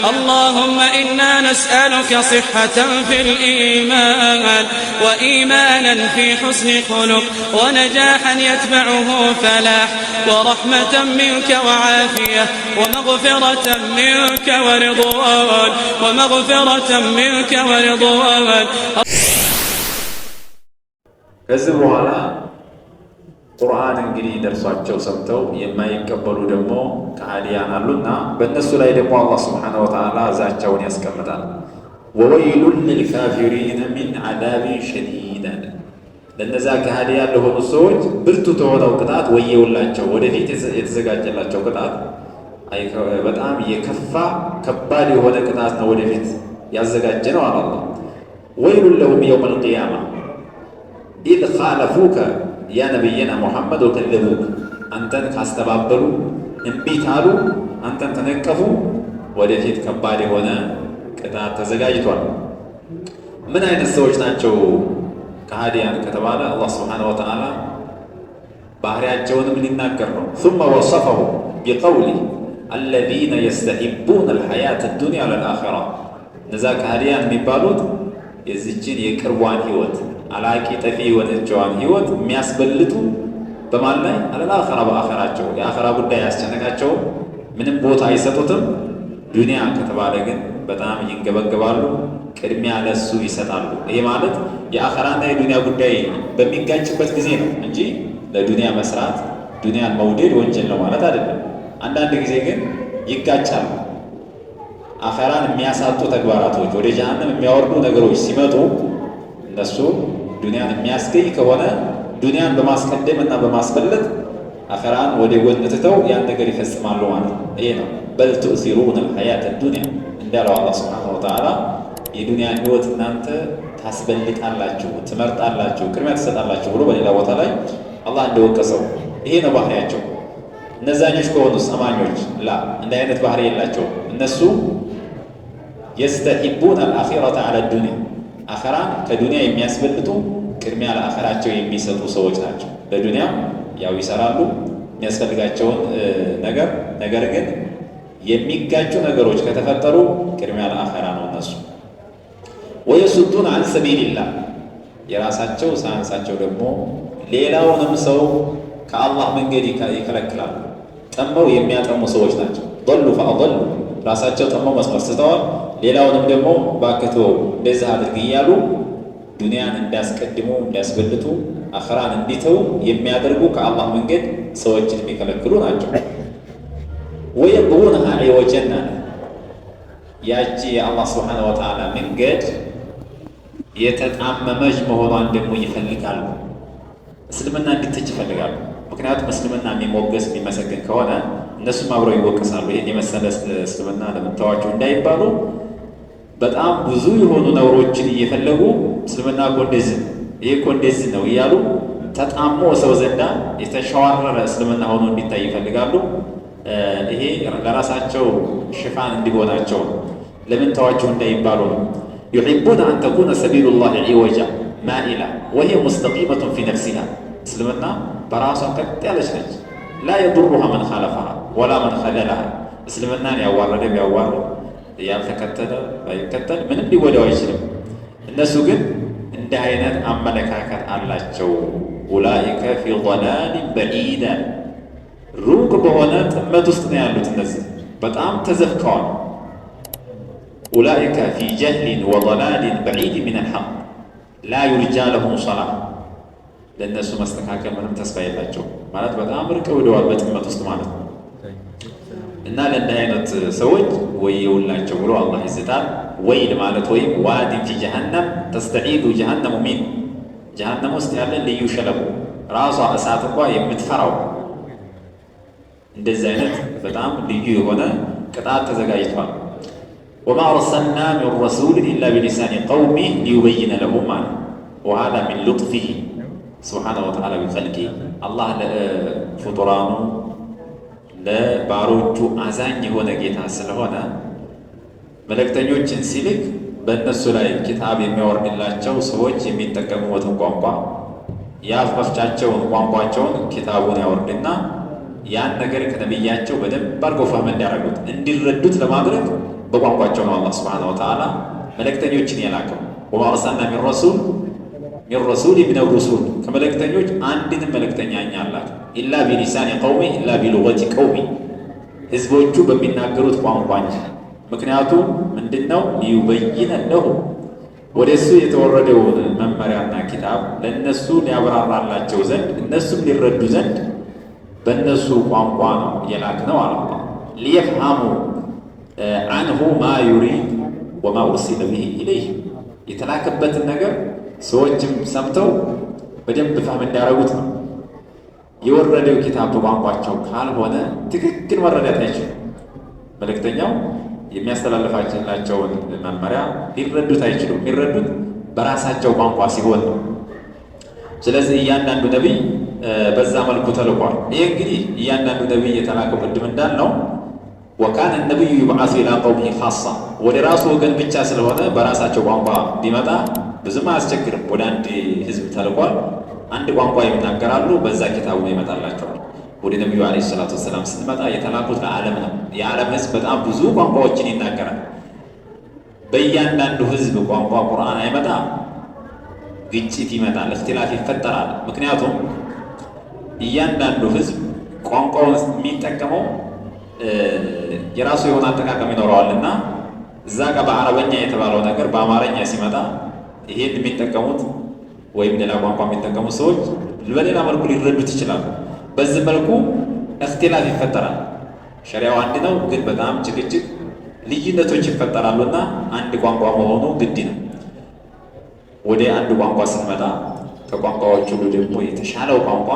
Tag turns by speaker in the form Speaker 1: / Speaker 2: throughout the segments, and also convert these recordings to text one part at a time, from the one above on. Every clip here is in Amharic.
Speaker 1: اللهم إنا نسألك صحة في الإيمان وإيمانا في حسن خلق ونجاحا يتبعه فلاح ورحمة منك وعافية ومغفرة منك ورضوان
Speaker 2: ከዚህ በኋላ ቁርአን እንግዲህ ደርሷቸው ሰምተው የማይቀበሉ ደግሞ ከሃዲያን አሉና በእነሱ ላይ ደግሞ አላህ ሱብሓነሁ ወተዓላ ዛቻውን ያስቀምጣል። ወወይሉን ሊልካፊሪን ሚን ዐዛቢን ሸዲድ። ለነዛ ከሃዲያን ለሆኑ ሰዎች ብርቱ ተሆነው ቅጣት ወየውላቸው፣ ወደፊት የተዘጋጀላቸው ቅጣት በጣም የከፋ ከባድ የሆነ ቅጣት ነው ወደፊት ያዘጋጀ ነው አለ አላህ። ወይሉን ለሁም የውመል ቂያማ ኢዝ ኻለፉከ ያ ነቢይና ሙሐመድ ወከዘቡክ፣ አንተን ካስተባበሉ እምቢ ካሉ አንተን ተነቀፉ፣ ወደፊት ከባድ የሆነ ቅጣት ተዘጋጅቷል። ምን አይነት ሰዎች ናቸው ከሃዲያን ከተባለ አላህ ሱብሓነሁ ወተዓላ ባህሪያቸውንም ሊናገር ነው። ثم وصفه بقوله الذين يستحبون الحياة الدنيا على الآخرة። እነዛ ከሃዲያን የሚባሉት የዚችን የቅርቧን ህይወት አላቂ ጠፊ የሆነችዋን ህይወት የሚያስበልጡ በማን ላይ አለልአኺራ፣ በአኺራቸው የአኺራ ጉዳይ ያስጨነቃቸው ምንም ቦታ አይሰጡትም። ዱንያ ከተባለ ግን በጣም ይንገበገባሉ፣ ቅድሚያ ለሱ ይሰጣሉ። ይሄ ማለት የአኺራና የዱንያ ጉዳይ በሚጋጭበት ጊዜ ነው እንጂ ለዱንያ መስራት ዱንያን መውደድ ወንጀል ነው ማለት አይደለም። አንዳንድ ጊዜ ግን ይጋጫሉ። አኺራን የሚያሳጡ ተግባራቶች፣ ወደ ጀሃነም የሚያወርዱ ነገሮች ሲመጡ እነሱ ዱንያን የሚያስገኝ ከሆነ ዱንያን በማስቀደም እና በማስበለጥ አኺራን ወደ ጎን ትተው ያን ነገር ይፈጽማሉ ማለት ነው። ይሄ ነው በል ትእሲሩነ አልሐያተ ዱንያ እንዳለው አላህ ሱብሓነሁ ወተዓላ የዱንያን ህይወት እናንተ ታስበልጣላችሁ፣ ትመርጣላችሁ፣ ቅድሚያ ትሰጣላችሁ ብሎ በሌላ ቦታ ላይ አላህ እንደወቀሰው ይሄ ነው ባህሪያቸው። እነዛኞች ከሆኑ አማኞች እንደ አይነት ባህሪ የላቸው። እነሱ የስተሂቡን አልአኺረተ ዐለ ዱንያ፣ አኺራን ከዱንያ የሚያስበልጡ ቅድሚያ ለአኺራቸው የሚሰጡ ሰዎች ናቸው። በዱንያ ያው ይሰራሉ የሚያስፈልጋቸውን ነገር ግን የሚጋጩ ነገሮች ከተፈጠሩ ቅድሚያ ለአኺራ ነው እነሱ። ወየሱዱን ዐን ሰቢልላህ፣ የራሳቸው ሳያንሳቸው ደግሞ ሌላውንም ሰው ከአላህ መንገድ ይከለክላሉ። ጠመው የሚያጠሙ ሰዎች ናቸው። ضሉ ፈአضሉ፣ ራሳቸው ጠመው መስመር ስተዋል፣ ሌላውንም ደግሞ ባክቶ እንደዚህ አድርግ እያሉ ዱንያን እንዲያስቀድሙ እንዲያስበልጡ አኺራን እንዲተው የሚያደርጉ ከአላህ መንገድ ሰዎችን የሚከለክሉ ናቸው። ወየብጉነሃ ዒወጀን፣ ያቺ የአላህ ሱብሓነሁ ወተዓላ መንገድ የተጣመመች መሆኗን ደግሞ ይፈልጋሉ። እስልምና እንዲተች ይፈልጋሉ። ምክንያቱም እስልምና የሚሞገስ የሚመሰገን ከሆነ እነሱም አብረው ይወቀሳሉ። ይህን የመሰለ እስልምና ለምታዋቸው እንዳይባሉ በጣም ብዙ የሆኑ ነውሮችን እየፈለጉ እስልምና እኮ እንደዚህ ይሄ እኮ እንደዚህ ነው እያሉ ተጣሞ ሰው ዘንዳ የተሸዋረረ እስልምና ሆኖ እንዲታይ ይፈልጋሉ። ይሄ ለራሳቸው ሽፋን እንዲሆናቸው ለምን ተዋቸው እንዳይባሉ ነው። ዩሒቡነ አን ተኩነ ሰቢሉላሂ ዒወጃ ማኢላ ወሂየ ሙስተቂመቱን ፊ ነፍሲሃ፣ እስልምና በራሷ ቀጥ ያለች ነች። ላ የዱሩሃ መን ኻለፈሃ ወላ መን ኸዘለሃ፣ እስልምናን ያዋረደ ቢያዋርድ ያልተከተለ ባይከተል ምንም ሊጎዳው አይችልም። እነሱ ግን እንደ አይነት አመለካከት አላቸው። ኡላኢከ ፊ ضላሊን በዒድ፣ ሩቅ በሆነ ጥመት ውስጥ ነው ያሉት። እነዚህ በጣም ተዘፍቀዋል። ኡላኢከ ፊ ጀህሊን ወضላሊን በዒድ ሚን አልሐቅ ላ ዩርጃ ለሁም ሰላህ፣ ለእነሱ መስተካከል ምንም ተስፋ የላቸው ማለት በጣም ርቀው ሄደዋል በጥመት ውስጥ ማለት ነው። እና ለእንዲህ አይነት ሰዎች ወየውላቸው ብሎ አላህ ይዝታል። ወይል ማለት ወይም ዋዲን ፊ ጀሃነም ተስተዒዱ ጀሃነሙ ሚን፣ ጀሃነም ውስጥ ያለ ልዩ ሸለቆ ራሷ እሳት እንኳ የምትፈራው እንደዚህ አይነት በጣም ልዩ የሆነ ቅጣት ተዘጋጅቷል። ወማ አርሰልና ሚን ረሱሊን ኢላ ቢሊሳኒ ቀውሚህ ሊዩበይነ ለሁም ማለት ወሃዛ ሚን ሉጥፊሂ ሱብሓነሁ ወተዓላ ቢኸልቂሂ፣ አላህ ለፍጡራኑ ለባሮቹ አዛኝ የሆነ ጌታ ስለሆነ መልእክተኞችን ሲልክ በእነሱ ላይ ኪታብ የሚያወርድላቸው ሰዎች የሚጠቀሙበትን ቋንቋ የአፍ መፍቻቸውን ቋንቋቸውን ኪታቡን ያወርድና ያን ነገር ከነቢያቸው በደንብ አድርገው ፈህም እንዲያደርጉት እንዲረዱት ለማድረግ በቋንቋቸው ነው አላህ ሱብሓነሁ ወተዓላ መልእክተኞችን የላከው። ወማ አርሰልና ሚን ረሱል ሚነ ሩሱል ከመልእክተኞች አንድንም መልእክተኛ እኛ አላክን ኢላ ቢሊሳኒ ቀውሚ ኢላ ቢሉገቲ ቀውሚ ህዝቦቹ በሚናገሩት ቋንቋ እንጂ። ምክንያቱም ምንድነው? ሊዩበይነ ለሁ ወደ እሱ የተወረደውን መመሪያና ኪታብ ለእነሱ ሊያብራራላቸው ዘንድ እነሱም ሊረዱ ዘንድ በእነሱ ቋንቋ ነው የላክነው አለ አላህ። ሊየፍሃሙ አንሁ ማ ዩሪድ ወማ ኡርሲለ ቢሂ ኢለይህ የተላከበትን ነገር ሰዎችም ሰምተው በደንብ ፋህም እንዲያደርጉት ነው። የወረደው ኪታብ በቋንቋቸው ካልሆነ ትክክል መረዳት አይችሉም። መልእክተኛው የሚያስተላልፋቸውን መመሪያ ሊረዱት አይችሉም። የሚረዱት በራሳቸው ቋንቋ ሲሆን ነው። ስለዚህ እያንዳንዱ ነቢይ በዛ መልኩ ተልኳል። ይህ እንግዲህ እያንዳንዱ ነቢይ የተላከው ቅድም እንዳልነው ወካነ ነቢዩ ዩብዓሱ ኢላ ቀውሚሂ ኻሳ ወደ ራሱ ወገን ብቻ ስለሆነ በራሳቸው ቋንቋ ቢመጣ ብዙም አያስቸግርም። ወደ አንድ ህዝብ ተልኳል። አንድ ቋንቋ ይናገራሉ፣ በዛ ኪታቡ ይመጣላቸዋል። ወደ ነቢዩ ዓለይሂ ሰላቱ ወሰላም ስንመጣ የተላኩት ለዓለም ነው። የዓለም ህዝብ በጣም ብዙ ቋንቋዎችን ይናገራል። በእያንዳንዱ ህዝብ ቋንቋ ቁርአን አይመጣ፣ ግጭት ይመጣል፣ እክትላፍ ይፈጠራል። ምክንያቱም እያንዳንዱ ህዝብ ቋንቋውን የሚጠቀመው የራሱ የሆነ አጠቃቀም ይኖረዋልና እዛ ጋር በአረበኛ የተባለው ነገር በአማርኛ ሲመጣ ይሄን የሚጠቀሙት ወይም ሌላ ቋንቋ የሚጠቀሙት ሰዎች በሌላ መልኩ ሊረዱት ይችላሉ። በዚህ መልኩ እክትላፍ ይፈጠራል። ሸሪያው አንድ ነው፣ ግን በጣም ጭቅጭቅ ልዩነቶች ይፈጠራሉና አንድ ቋንቋ መሆኑ ግድ ነው። ወደ አንድ ቋንቋ ስንመጣ ከቋንቋዎች ሁሉ ደግሞ የተሻለው ቋንቋ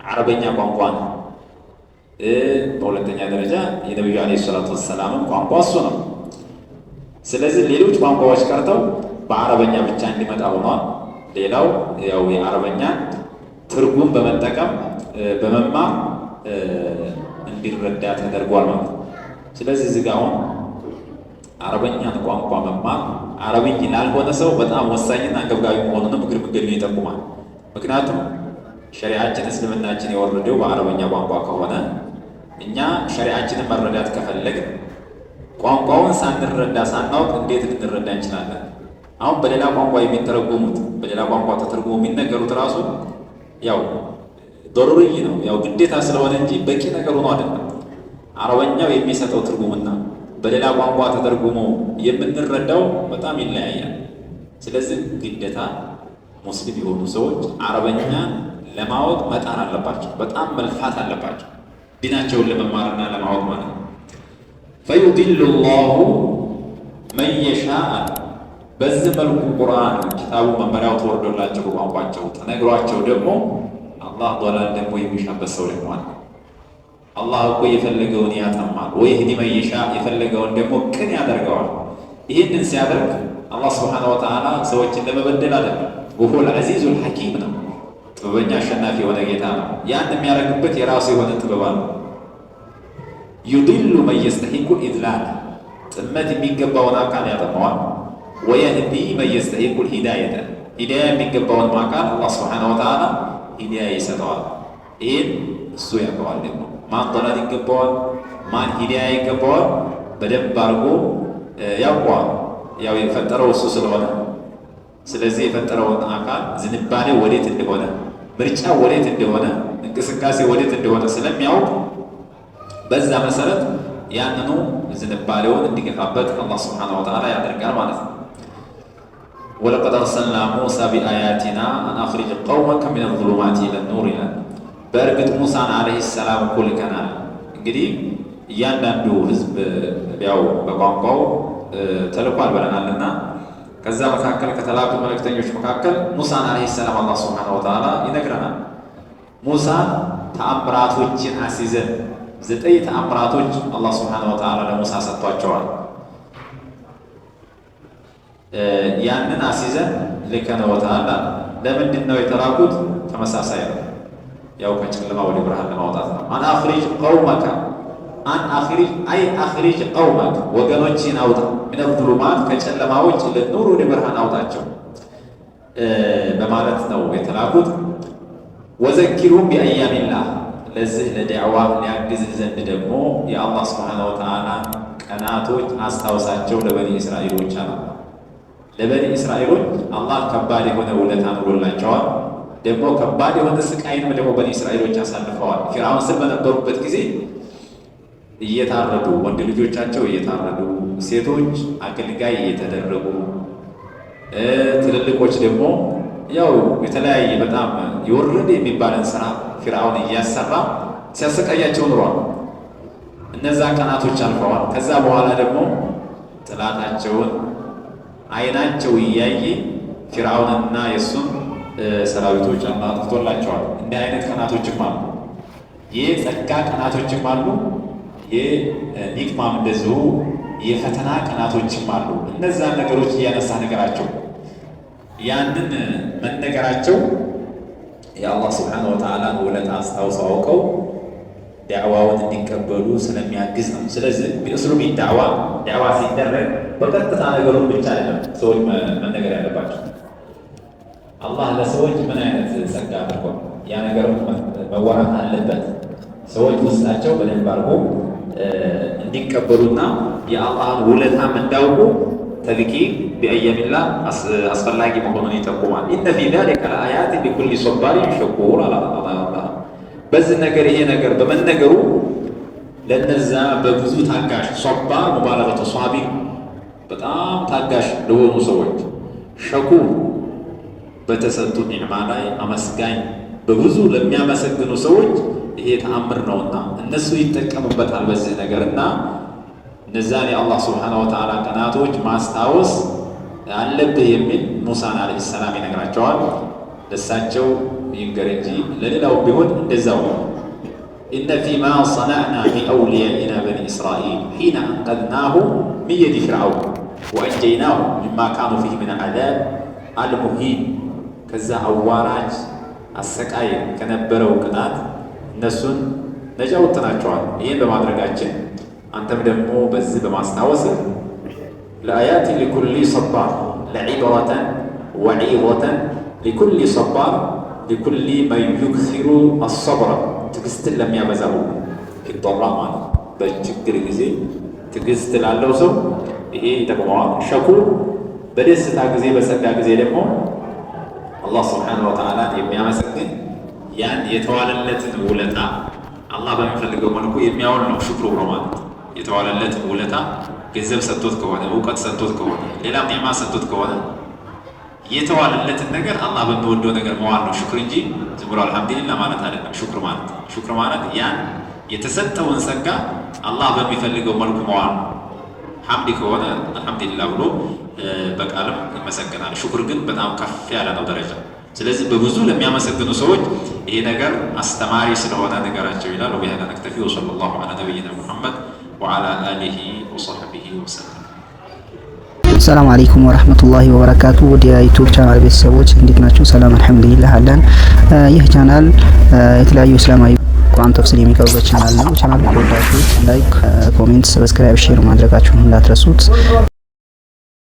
Speaker 2: አረበኛ ቋንቋ ነው። በሁለተኛ ደረጃ የነቢዩ ዓለይሂ ሰላቱ ወሰላም ቋንቋ እሱ ነው። ስለዚህ ሌሎች ቋንቋዎች ቀርተው በአረበኛ ብቻ እንዲመጣ ሆኗል። ሌላው ያው የአረበኛ ትርጉም በመጠቀም በመማር እንዲረዳ ተደርጓል ማለት ነው። ስለዚህ እዚህ ጋር አሁን አረበኛን ቋንቋ መማር አረብኝ ላልሆነ ሰው በጣም ወሳኝና አንገብጋቢ መሆኑንም እግር መንገዱን ይጠቁማል። ምክንያቱም ሸሪዓችን እስልምናችን የወረደው በአረበኛ ቋንቋ ከሆነ እኛ ሸሪዓችንን መረዳት ከፈለግን ቋንቋውን ሳንረዳ ሳናውቅ እንዴት ልንረዳ እንችላለን? አሁን በሌላ ቋንቋ የሚተረጎሙት በሌላ ቋንቋ ተተርጉሞ የሚነገሩት ራሱ ያው ዶሩርይ ነው፣ ያው ግዴታ ስለሆነ እንጂ በቂ ነገር ሆኖ አይደለም። አረበኛው የሚሰጠው ትርጉምና በሌላ ቋንቋ ተተርጉሞ የምንረዳው በጣም ይለያያል። ስለዚህ ግዴታ ሙስሊም የሆኑ ሰዎች አረበኛ ለማወቅ መጣር አለባቸው፣ በጣም መልፋት አለባቸው፣ ዲናቸውን ለመማርና ለማወቅ ማለት ነው። ፈዩዲሉ ላሁ መን የሻእ በዚህ መልኩ ቁርአን ኪታቡ መመሪያው ተወርዶላቸው በቋንቋቸው ተነግሯቸው ደግሞ አላህ ዶላል ደግሞ የሚሻበት ሰው ደግሞ አለ። አላህ እኮ የፈለገውን ያጠማል ወይ ህዲ መን የሻእ የፈለገውን ደግሞ ቅን ያደርገዋል። ይህንን ሲያደርግ አላህ ሱብሓነሁ ወተዓላ ሰዎችን ለመበደል አይደለም። ወሁወል ዐዚዙል ሐኪም ነው፣ ጥበበኛ አሸናፊ የሆነ ጌታ ነው። ያን የሚያደርግበት የራሱ የሆነ ጥበብ አለ። ዩዲሉ መን የስተሒቁ ኢድላል ጥመት የሚገባውን አካል ያጠማዋል። ወየህዲ መን የስተሒቁ ሂዳየተ ሂዳያ የሚገባውን አካል አላህ ሱብሓነሁ ወተዓላ ሂዳያ ይሰጠዋል። ይህን እሱ ያውቀዋል። ደግሞ ማን ዶላል ይገባዋል፣ ማን ሂዳያ ይገባዋል በደንብ አድርጎ ያውቀዋል። ያው የፈጠረው እሱ ስለሆነ ስለዚህ የፈጠረውን አካል ዝንባሌ ወዴት እንደሆነ፣ ምርጫ ወዴት እንደሆነ፣ እንቅስቃሴ ወዴት እንደሆነ ስለሚያውቅ በዛ መሰረት ያንኑ ዝንባሌውን እንዲገፋበት አላህ ሱብሓነሁ ወተዓላ ያደርጋል ማለት ነው። ወለቀድ አርሰልና ሙሳ ቢአያቲና አን አኽሪጅ ቀውመከ ሚነ ዙሉማቲ ኢለ ኑር ይላል። በእርግጥ ሙሳን ዓለይሂ ሰላም እኮ ልከናል። እንግዲህ እያንዳንዱ ህዝብ ያው በቋንቋው ተልኳል ብለናልና ከዛ መካከል ከተላኩ መልእክተኞች መካከል ሙሳን ዓለይሂ ሰላም አላህ ሱብሓነሁ ወተዓላ ይነግረናል። ሙሳን ተአምራቶችን አስይዘን 9 ተአምራቶች አላህ ሱብሓነሁ ወተዓላ ለሙሳ ሰጥቷቸዋል። ያንን አስይዘን ልከነው ወተዓላ ለምንድን ነው የተላኩት? ተመሳሳይ ነው። ያው ከጨለማ ወደ ብርሃን ለማውጣት ነው። አን አኽሪጅ ቀውመከ አን አኽሪጅ አይ አኽሪጅ ቀውመከ ወገኖችን አውጣ ሚነ ዙሉማት ከጨለማዎች ለኑር ወደ ብርሃን አውጣቸው በማለት ነው የተላኩት። ወዘኪሩም ቢአያሚላህ ለዚህ ለዳዕዋ ሊያግዝህ ዘንድ ደግሞ የአላህ ሱብሓነሁ ወተዓላ ቀናቶች አስታውሳቸው ለበኒ እስራኤሎች አለ። ለበኒ እስራኤሎች አላህ ከባድ የሆነ ውለታ ኑሮላቸዋል። ደግሞ ከባድ የሆነ ስቃይንም ደግሞ በኒ እስራኤሎች አሳልፈዋል። ፊርዓውን ስር በነበሩበት ጊዜ እየታረዱ ወንድ ልጆቻቸው እየታረዱ፣ ሴቶች አገልጋይ እየተደረጉ፣ ትልልቆች ደግሞ ያው የተለያየ በጣም የወረደ የሚባልን ስራ ፊርዓውን እያሰራ ሲያሰቃያቸው ኑሯል። እነዛ ቀናቶች አልፈዋል። ከዛ በኋላ ደግሞ ጥላታቸውን አይናቸው እያየ ፊርዓውንና የእሱን ሰራዊቶች አላህ አጥፍቶላቸዋል። እንዲህ አይነት ቀናቶችም አሉ። የጸጋ ቀናቶችም አሉ። የኒቅማም እንደዚሁ የፈተና ቀናቶችም አሉ። እነዛን ነገሮች እያነሳ ነገራቸው ያንን መነገራቸው የአላህ ስብሓነሁ ወተዓላን ውለታ አስታውሰው አውቀው ዳዕዋውን እንዲቀበሉ ስለሚያግዝ ነው። ስለዚህ ቢእስሉብ ዳዕዋ ሲደረግ በቀጥታ ነገሩን ብቻ አይደለም ሰዎች መነገር ያለባቸው። አላህ ለሰዎች ምን አይነት ጸጋ አድርጓል፣ ያ ነገር መወራት አለበት። ሰዎች ውስጣቸው በደንብ አድርጎ እንዲቀበሉና የአላህን ውለታም እንዳውቁ ተዝኪር ቢአያሚላህ አስፈላጊ መሆኑን ይጠቁማል። ኢነ ፊ ዛሊከ ለአያት ሊኩሊ ሶባሪን ሸኩር አላ በዚህ ነገር ይሄ ነገር በመነገሩ ለነዛ በብዙ ታጋሽ ሶባር ሙባለገቱ ሷቢር በጣም ታጋሽ ለሆኑ ሰዎች፣ ሸኩር በተሰጡ ኒዕማ ላይ አመስጋኝ በብዙ ለሚያመሰግኑ ሰዎች ይሄ ተአምር ነውና እነሱ ይጠቀሙበታል በዚህ ነገርና እነዛን የአላህ ስብሓነሁ ወተዓላ ቀናቶች ማስታወስ አለብህ የሚል ሙሳን ዓለይሂ ሰላም ይነግራቸዋል። ለሳቸው ይንገር እንጂ ለሌላው ቢሆን እንደዛው ነው። ኢነ ፊማ ሰነዕና ቢአውሊያኢና በኒ እስራኤል ሒነ አንቀዝናሁ ሚን የዲ ፊርዓውን ወአንጀይናሁ ሚማ ካኑ ፊህ ምን ዐዛብ አልሙሂን ከዛ አዋራጅ አሰቃይ ከነበረው ቅጣት እነሱን ነጃ ወጥተናቸዋል። ይህን በማድረጋችን አንተም ደግሞ በዚህ በማስታወስ ለአያት ሊኩሊ ሰባር ለዒብረተን ወዒዘተን ሊኩሊ ሰባር ሊኩሊ መን ዩክሲሩ አሰብረ ትዕግስትን ለሚያበዛው ፊጠራ ማለት በችግር ጊዜ ትዕግስት ላለው ሰው ይሄ ይጠቅመዋል። ሸኩር በደስታ ጊዜ በጸጋ ጊዜ ደግሞ አላህ ስብሓነሁ ወተዓላ የሚያመሰግን ያን የተዋለለትን ውለታ አላህ በሚፈልገው መልኩ የሚያውል ነው። ሽክሩ ብሎ ማለት የተዋለለትን ውለታ ገንዘብ ሰጥቶት ከሆነ እውቀት ሰጥቶት ከሆነ ሌላም ኒዕማ ሰጥቶት ከሆነ የተዋለለትን ነገር አላህ በሚወደው ነገር መዋል ነው ሽክር እንጂ ዝም ብሎ አልሐምዱሊላህ ማለት አይደለም። ሽክር ማለት ያን የተሰጠውን ጸጋ አላህ በሚፈልገው መልኩ መዋል ነው። ሐምድ ከሆነ አልሐምዱሊላህ ብሎ በቃልም ይመሰገናል። ሽክር ግን በጣም ከፍ ያለ ነው ደረጃ። ስለዚህ በብዙ ለሚያመሰግኑ ሰዎች ይሄ ነገር አስተማሪ ስለሆነ ነገራቸው ይላል። ወቢሃዛ ነክተፊ ወሰለላሁ ዐላ ነቢይና ሙሐመድ ወዐላ አሊሂ ወሰሕቢሂ ወሰለም።
Speaker 3: ሰላም አለይኩም ወራህመቱላሂ ወበረካቱ። ወደ ዩቲዩብ ቻናል ቤተሰቦች እንዴት ናችሁ? ሰላም አልሐምዱሊላህ አለን። ይህ ቻናል የተለያዩ እስላማዊ ቁርአን ተፍሲር የሚቀርብበት ቻናል ነው። ቻናሉ ከወዳችሁት ላይክ፣ ኮሜንት፣ ሰብስክራይብ፣ ሼር ማድረጋችሁን እንዳትረሱት።